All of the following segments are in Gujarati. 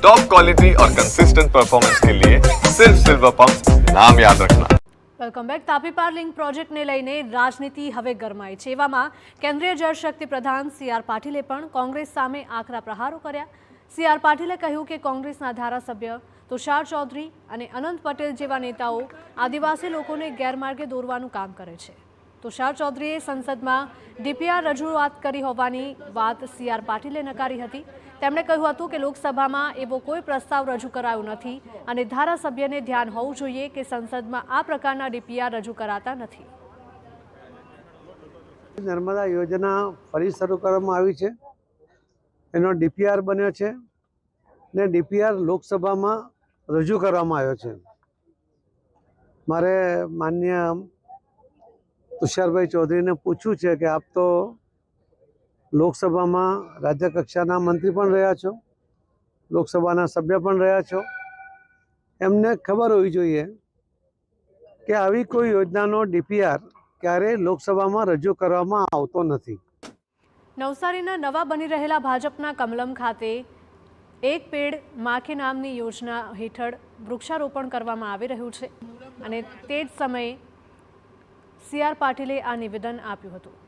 टॉप क्वालिटी और कंसिस्टेंट परफॉर्मेंस के लिए सिर्फ सिल्वर पंप नाम याद रखना। Welcome back. તાપી પાર લિંક પ્રોજેક્ટને લઈને રાજનીતિ હવે ગરમાઈ છે. એવામાં કેન્દ્રીય જળશક્તિ પ્રધાન સી.આર. પાટીલે પણ કોંગ્રેસ સામે આકરા પ્રહારો કર્યા. સી.આર. પાટીલે કહ્યું કે કોંગ્રેસના ધારાસભ્ય તુષાર ચૌધરી અને અનંત પટેલ જેવા નેતાઓ આદિવાસી લોકોને ગેરમાર્ગે દોરવાનું કામ કરે છે. તુષાર ચૌધરીએ સંસદમાં ડીપીઆર રજૂઆત કરી હોવાની વાત સી.આર. પાટીલે નકારી હતી. તેમણે કહ્યું હતું કે લોકસભામાં એવો કોઈ પ્રસ્તાવ રજૂ કરાયો નથી અને ધારાસભ્યને ધ્યાન હોવું જોઈએ કે સંસદમાં આ પ્રકારના ડીપીઆર રજૂ કરાતા નથી. નર્મદા યોજના ફરી શરૂ કરવામાં આવી છે. એનો ડીપીઆર બન્યો છે ને ડીપીઆર લોકસભામાં રજૂ કરવામાં આવ્યો છે. મારે માન્ય તુષારભાઈ ચૌધરીને પૂછવું છે કે આપ તો લોકસભામાં રાજ્ય કક્ષાના મંત્રી પણ રહ્યા છો, લોકસભાના સભ્ય પણ રહ્યા છો, એમને ખબર હોવી જોઈએ કે આવી કોઈ યોજનાનો ડીપીઆર ક્યારેય લોકસભામાં રજૂ કરવામાં આવતો નથી. નવસારીના નવા બની રહેલા ભાજપના કમલમ ખાતે એક પેડ માખે નામની યોજના હેઠળ વૃક્ષારોપણ કરવામાં આવી રહ્યું છે અને તે જ સમયે સી.આર. પાટીલે આ નિવેદન આપ્યું હતું.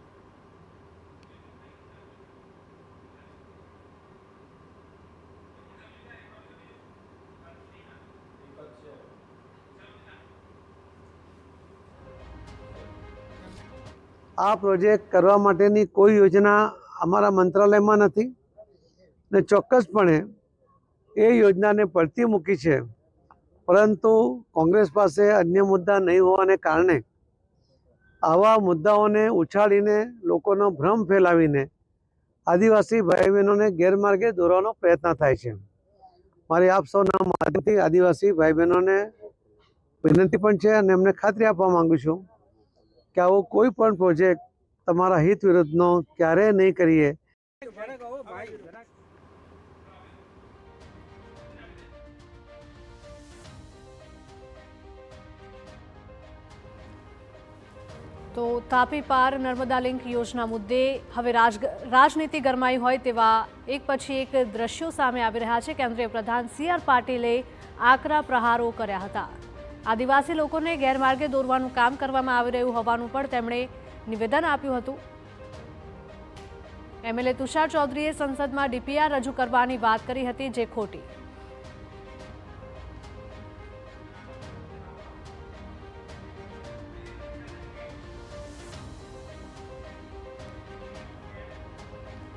આ પ્રોજેક્ટ કરવા માટેની કોઈ યોજના અમારા મંત્રાલયમાં નથી ને ચોક્કસપણે એ યોજનાને પડતી મૂકી છે. પરંતુ કોંગ્રેસ પાસે અન્ય મુદ્દા નહીં હોવાને કારણે આવા મુદ્દાઓને ઉછાળીને લોકોનો ભ્રમ ફેલાવીને આદિવાસી ભાઈ બહેનોને ગેરમાર્ગે દોરવાનો પ્રયત્ન થાય છે. મારી આપ સૌના માધ્યમથી આદિવાસી ભાઈ બહેનોને વિનંતી પણ છે અને એમને ખાતરી આપવા માંગુ છું કે આવો કોઈ પણ પ્રોજેક્ટ તમારા હિત વિરુદ્ધનો ક્યારેય નહીં કરીએ. તો તાપી પાર નર્મદા લિંક યોજના મુદ્દે હવે રાજનીતિ ગરમાઈ હોય તેવા એક પછી એક દ્રશ્યો સામે આવી રહ્યા છે. કેન્દ્રીય પ્રધાન સી.આર. પાટીલે આકરા પ્રહારો કર્યા હતા. આદિવાસી લોકોને ગેરમાર્ગે દોરવાનું કામ કરવામાં આવી રહ્યું હોવાનું પણ તેમણે નિવેદન આપ્યું હતું. એમએલએ તુષાર ચૌધરીએ સંસદમાં ડીપીઆર રજૂ કરવાની વાત કરી હતી, જે ખોટી.